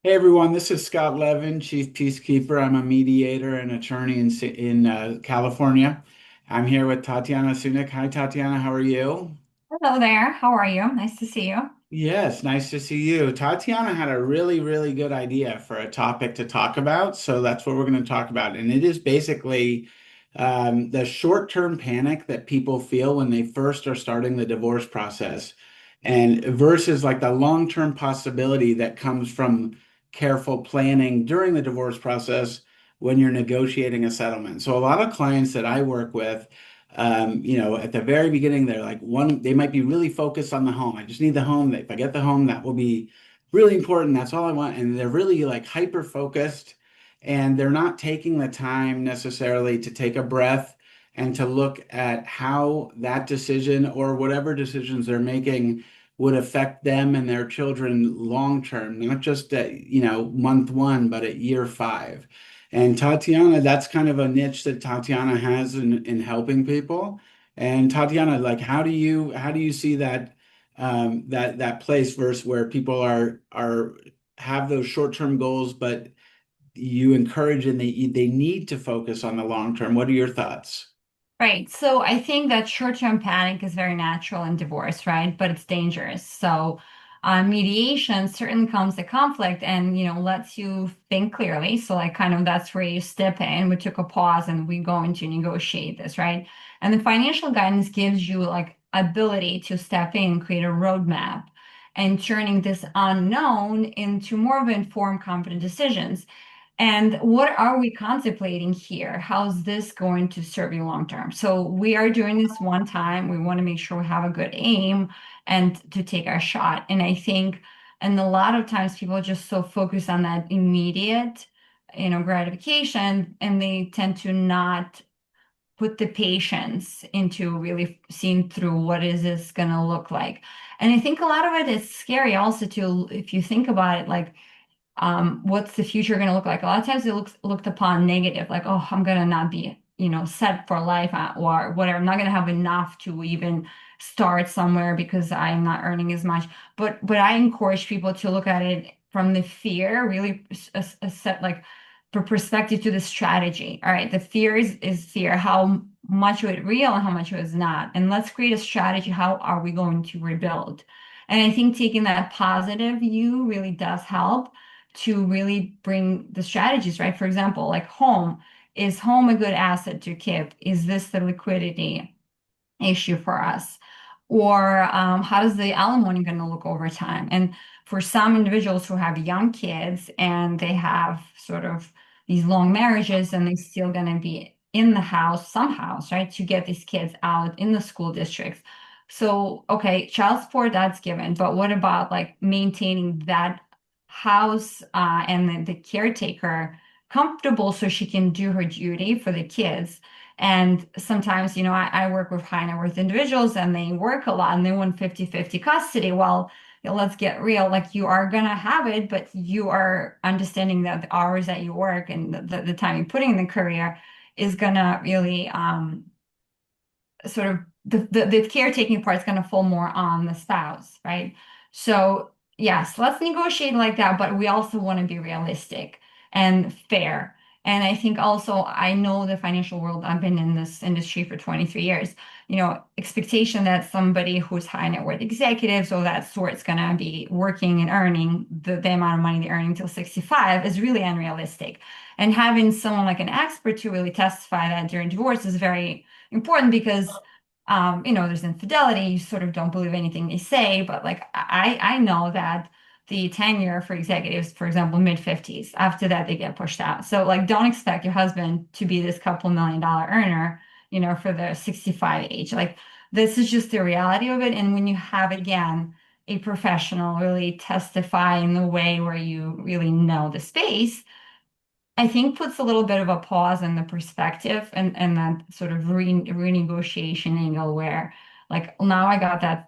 Hey everyone, this is Scott Levin, Chief Peacekeeper. I'm a mediator and attorney in California. I'm here with Tatiana Sunik. Hi, Tatiana. How are you? Hello there. How are you? Nice to see you. Yes, nice to see you. Tatiana had a really, really good idea for a topic to talk about, so that's what we're going to talk about. And it is basically the short-term panic that people feel when they first are starting the divorce process, and versus like the long-term possibility that comes from careful planning during the divorce process when you're negotiating a settlement. So a lot of clients that I work with at the very beginning, they're like they might be really focused on the home. I just need the home. If I get the home, that will be really important. That's all I want. And they're really like hyper focused and they're not taking the time necessarily to take a breath and to look at how that decision or whatever decisions they're making would affect them and their children long term, not just at, month one, but at year five. And Tatiana, that's kind of a niche that Tatiana has in helping people. And Tatiana, like, how do you see that that place versus where people are have those short-term goals, but you encourage and they need to focus on the long term. What are your thoughts? Right. So I think that short-term panic is very natural in divorce, right? But it's dangerous. So mediation certainly comes to conflict and, lets you think clearly. So like kind of that's where you step in. We took a pause and we go into negotiate this, right? And the financial guidance gives you like ability to step in, create a roadmap and turning this unknown into more of informed, confident decisions. And what are we contemplating here? How's this going to serve you long term? So we are doing this one time. We want to make sure we have a good aim and to take our shot. And I think, and a lot of times people are just so focused on that immediate, gratification, and they tend to not put the patience into really seeing through what is this going to look like. And I think a lot of it is scary also to, if you think about it, like what's the future going to look like? A lot of times it looks looked upon negative, like, oh, I'm going to not be, set for life or whatever. I'm not going to have enough to even start somewhere because I'm not earning as much. But I encourage people to look at it from the fear, really a set like for perspective to the strategy. All right, the fear is fear. How much of it real and how much of it is not? And let's create a strategy. How are we going to rebuild? And I think taking that positive view really does help to really bring the strategies, right? For example, like home, is home a good asset to keep? Is this the liquidity issue for us? Or how does the alimony going to look over time? And for some individuals who have young kids and they have sort of these long marriages and they're still going to be in the house, some house, right, to get these kids out in the school districts. So, okay, child support, that's given, but what about like maintaining that house and the caretaker comfortable so she can do her duty for the kids? And sometimes, I work with high net worth individuals and they work a lot and they want 50-50 custody. Well, let's get real. Like you are going to have it, but you are understanding that the hours that you work and the time you're putting in the career is going to really sort of the caretaking part is going to fall more on the spouse, right? So yes, let's negotiate like that, but we also want to be realistic and fair. And I think also I know the financial world. I've been in this industry for 23 years. Expectation that somebody who's high net worth executives or that sort is going to be working and earning the amount of money they're earning till 65 is really unrealistic. And having someone like an expert to really testify that during divorce is very important because there's infidelity, you sort of don't believe anything they say, but like I know that the tenure for executives, for example, mid 50s, after that they get pushed out. So like don't expect your husband to be this couple $1 million earner, for the 65 age. Like this is just the reality of it. And when you have again a professional really testify in the way where you really know the space, I think puts a little bit of a pause in the perspective and that sort of renegotiation angle where like now I got that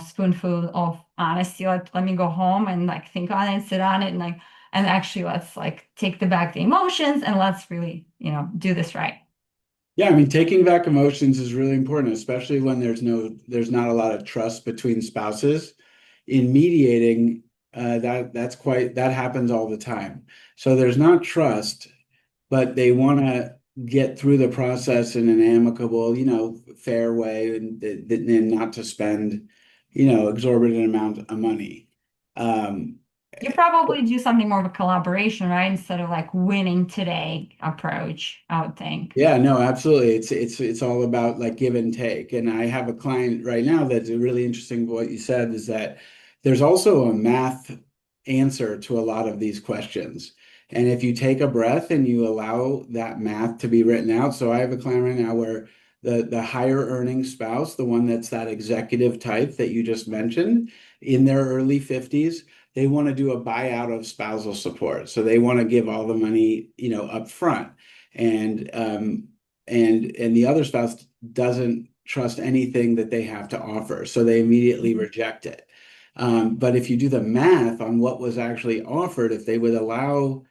spoonful of honesty. Let me go home and like think on it, sit on it, and like and actually let's like take the back the emotions and let's really do this right. Yeah, I mean, taking back emotions is really important, especially when there's not a lot of trust between spouses. In mediating, that happens all the time. So there's not trust, but they want to get through the process in an amicable, fair way, and not to spend, exorbitant amount of money. Um, You probably do something more of a collaboration, right? Instead of like winning today approach, I would think. Yeah, no, absolutely. It's all about like give and take. And I have a client right now that's really interesting. What you said is that there's also a math answer to a lot of these questions. And if you take a breath and you allow that math to be written out. So I have a client right now where the higher earning spouse, the one that's that executive type that you just mentioned, in their early 50s, they want to do a buyout of spousal support. So they want to give all the money, up front, and and the other spouse doesn't trust anything that they have to offer, so they immediately reject it. But if you do the math on what was actually offered, if they would allow,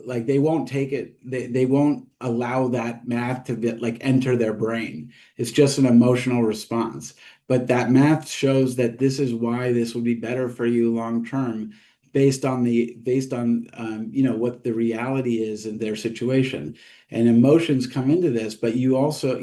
like, they won't take it, they won't allow that math to be like enter their brain. It's just an emotional response. But that math shows that this is why this would be better for you long term, based on what the reality is in their situation. And emotions come into this, but you also,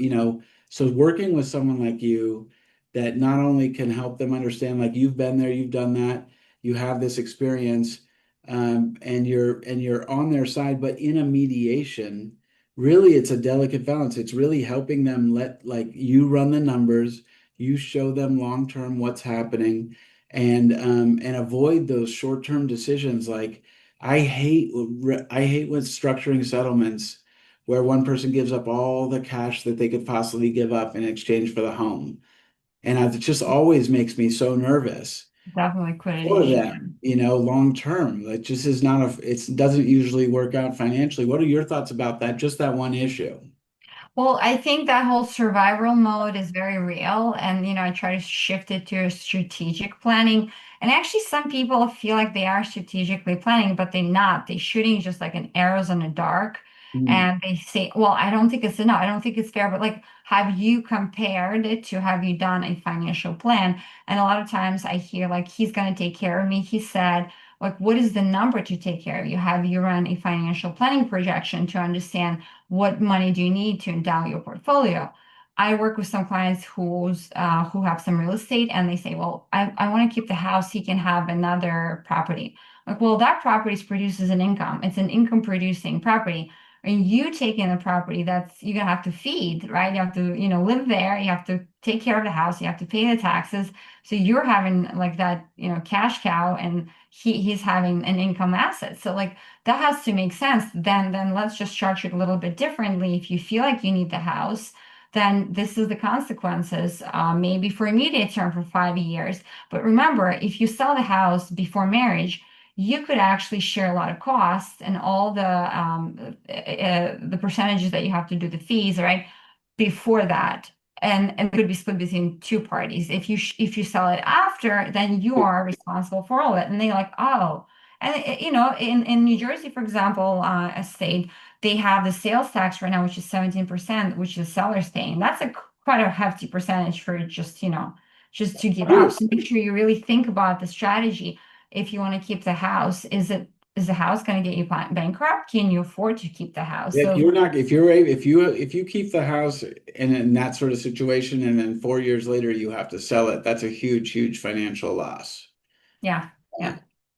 so working with someone like you that not only can help them understand, like, you've been there, you've done that, you have this experience, and you're on their side, but in a mediation, really it's a delicate balance. It's really helping them, let like you run the numbers, you show them long term what's happening, and avoid those short term decisions. Like, I hate with structuring settlements where one person gives up all the cash that they could possibly give up in exchange for the home, and it just always makes me so nervous Definitely liquidity for issue. them, long term. It just is not it doesn't usually work out financially. What are your thoughts about that? Just that one issue. Well, I think that whole survival mode is very real. And, I try to shift it to strategic planning. And actually, some people feel like they are strategically planning, but they're not. They're shooting just like an arrows in the dark. Mm. And they say, well, I don't think it's enough. I don't think it's fair. But like, have you compared it to have you done a financial plan? And a lot of times I hear like, he's going to take care of me. He said, like, what is the number to take care of you? Have you run a financial planning projection to understand what money do you need to endow your portfolio? I work with some clients who have some real estate and they say, well, I want to keep the house. He can have another property. Like, well, that property produces an income. It's an income producing property. And you taking the property that's you're gonna have to feed, right? You have to, live there. You have to take care of the house. You have to pay the taxes. So you're having like that, cash cow, and he's having an income asset. So like that has to make sense. Then let's just charge it a little bit differently. If you feel like you need the house, then this is the consequences. Maybe for immediate term for 5 years. But remember, if you sell the house before marriage, you could actually share a lot of costs and all the percentages that you have to do the fees, right? Before that. And it could be split between two parties. If you sell it after, then you are responsible for all of it. And they're like, oh, and in New Jersey, for example, a state, they have the sales tax right now, which is 17%, which the seller's paying. That's quite a hefty percentage for just to give up. True. So make sure you really think about the strategy. If you want to keep the house, is the house going to get you bankrupt? Can you afford to keep the house? If So you're not, if you're a- if you keep the house in that sort of situation, and then 4 years later you have to sell it, that's a huge, huge financial loss. yeah, Uh, yeah.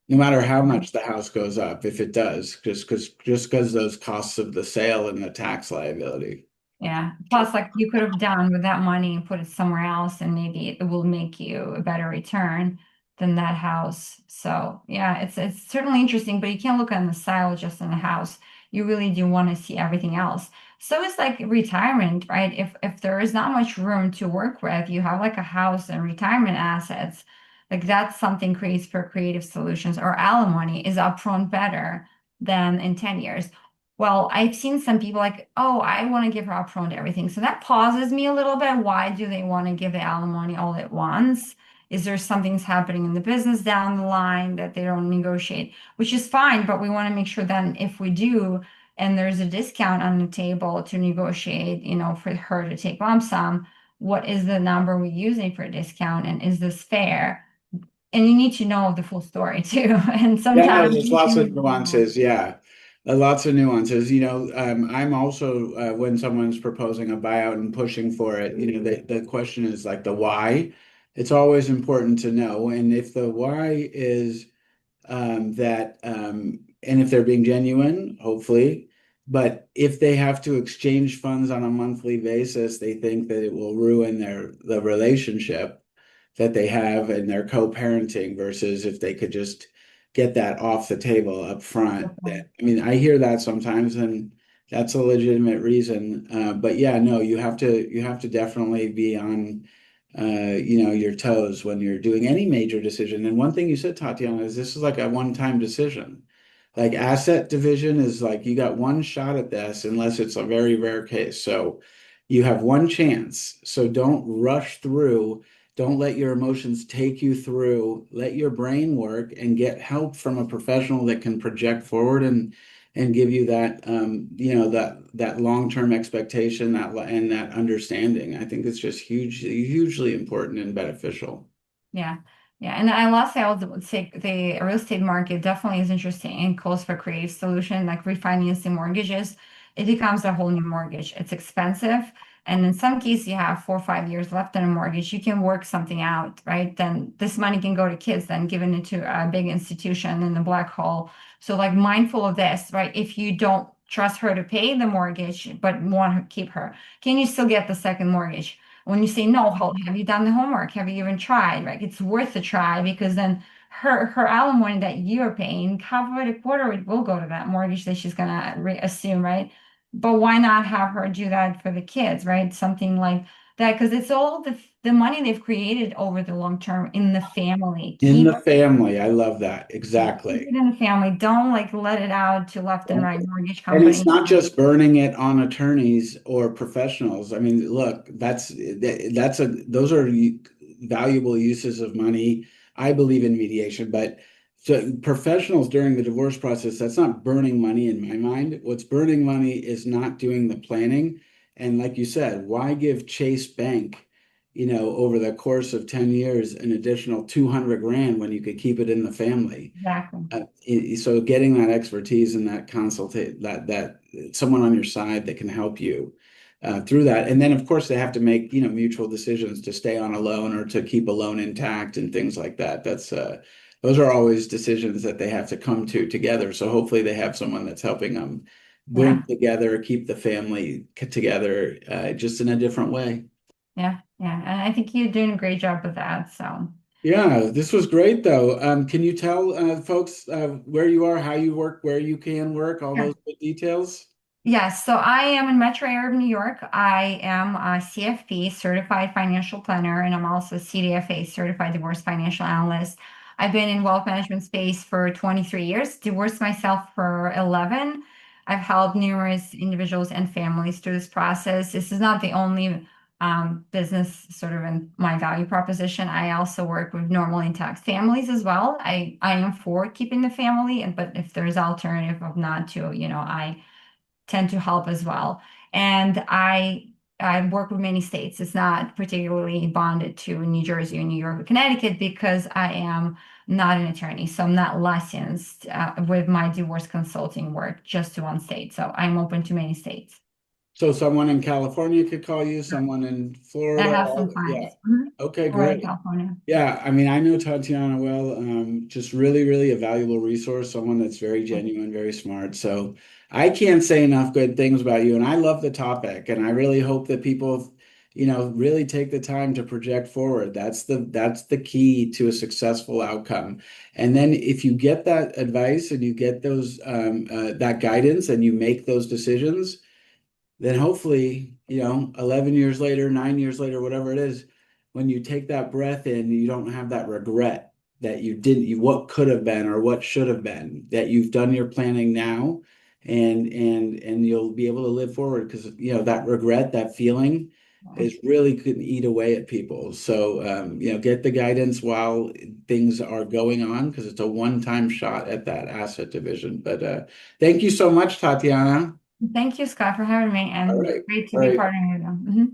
No matter how much the house goes up, if it does, just because those costs of the sale and the tax liability. Yeah. Plus, like you could have done with that money and put it somewhere else, and maybe it will make you a better return than that house. So yeah, it's certainly interesting, but you can't look on the side just in the house. You really do want to see everything else. So it's like retirement, right? If there is not much room to work with, you have like a house and retirement assets, like that's something creates for creative solutions, or alimony is upfront better than in 10 years. Well, I've seen some people like, oh, I want to give her upfront everything. So that pauses me a little bit. Why do they want to give the alimony all at once? Is there something's happening in the business down the line that they don't negotiate, which is fine, but we want to make sure then if we do, and there's a discount on the table to negotiate, for her to take lump sum, what is the number we're using for a discount? And is this fair? and you need to know the full story too. And Yeah, no, sometimes there's you lots can of miss out. nuances. Yeah, lots of nuances. I'm also when someone's proposing a buyout and pushing for it, the question is like the why. It's always important to know, and if the why is and if they're being genuine, hopefully, but if they have to exchange funds on a monthly basis, they think that it will ruin the relationship that they have and their co-parenting versus if they could just get that off the table up front. That I mean, I hear that sometimes, and that's a legitimate reason. But yeah, no, you have to definitely be on your toes when you're doing any major decision. And one thing you said, Tatiana, is this is like a one-time decision. Like asset division is like you got one shot at this unless it's a very rare case. So you have one chance. So don't rush through. Don't let your emotions take you through. Let your brain work and get help from a professional that can project forward and give you that that long-term expectation and that understanding. I think it's just hugely important and beneficial. Yeah. Yeah. And I last say I would say the real estate market definitely is interesting and calls for creative solution like refinancing mortgages. It becomes a whole new mortgage. It's expensive. And in some cases, you have 4 or 5 years left on a mortgage. You can work something out, right? Then this money can go to kids, then given it to a big institution in the black hole. So, like, mindful of this, right? If you don't trust her to pay the mortgage, but want to keep her, can you still get the second mortgage? When you say no, have you done the homework? Have you even tried? Right? It's worth a try because then her alimony that you're paying, half of it, a quarter of it will go to that mortgage that she's gonna assume, right? But why not have her do that for the kids, right? Something like that, because it's all the money they've created over the long term in the family. In Keep the family, I love that. keep Exactly. it in the family. Don't like let it out to left and right mortgage And it's companies. not just burning it on attorneys or professionals. I mean, look, those are valuable uses of money. I believe in mediation, but so professionals during the divorce process, that's not burning money in my mind. What's burning money is not doing the planning. And like you said, why give Chase Bank, over the course of 10 years, an additional 200 grand when you could keep it in the family? Exactly. So getting that expertise and that consultate that someone on your side that can help you through that, and then of course they have to make mutual decisions to stay on a loan or to keep a loan intact and things like that. Those are always decisions that they have to come to together. So hopefully they have someone that's helping them bring Yeah. together, keep the family together, just in a different way. Yeah. Yeah. And I think you're doing a great job with that. So. Yeah, this was great though. Can you tell folks where you are, how you work, where you can work, all those good details? Yes, so I am in Metro area of New York. I am a CFP, certified financial planner, and I'm also CDFA, certified divorce financial analyst. I've been in wealth management space for 23 years, divorced myself for 11. I've helped numerous individuals and families through this process. This is not the only business sort of in my value proposition. I also work with normal intact families as well. I am for keeping the family, and but if there's alternative of not to, I tend to help as well. And I work with many states. It's not particularly bonded to New Jersey or New York or Connecticut because I am not an attorney. So I'm not licensed with my divorce consulting work just to one state. So I'm open to many states. So someone in California could call you, someone in I Florida. have some Yeah. clients. Okay, Florida, great. California. Yeah, I mean, I know Tatiana well, just really, really a valuable resource, someone that's very genuine, very smart. So I can't say enough good things about you, and I love the topic, and I really hope that people, really take the time to project forward. That's the key to a successful outcome. And then if you get that advice and you get those that guidance and you make those decisions, then hopefully, 11 years later, 9 years later, whatever it is, when you take that breath in, you don't have that regret that what could have been or what should have been, that you've done your planning now and you'll be able to live forward because, that regret, that feeling is really could eat away at people. So, get the guidance while things are going on because it's a one-time shot at that asset division. But thank you so much, Tatiana. Thank you, Scott, for having me All and right. great to All be right. partnering with you. Mhm.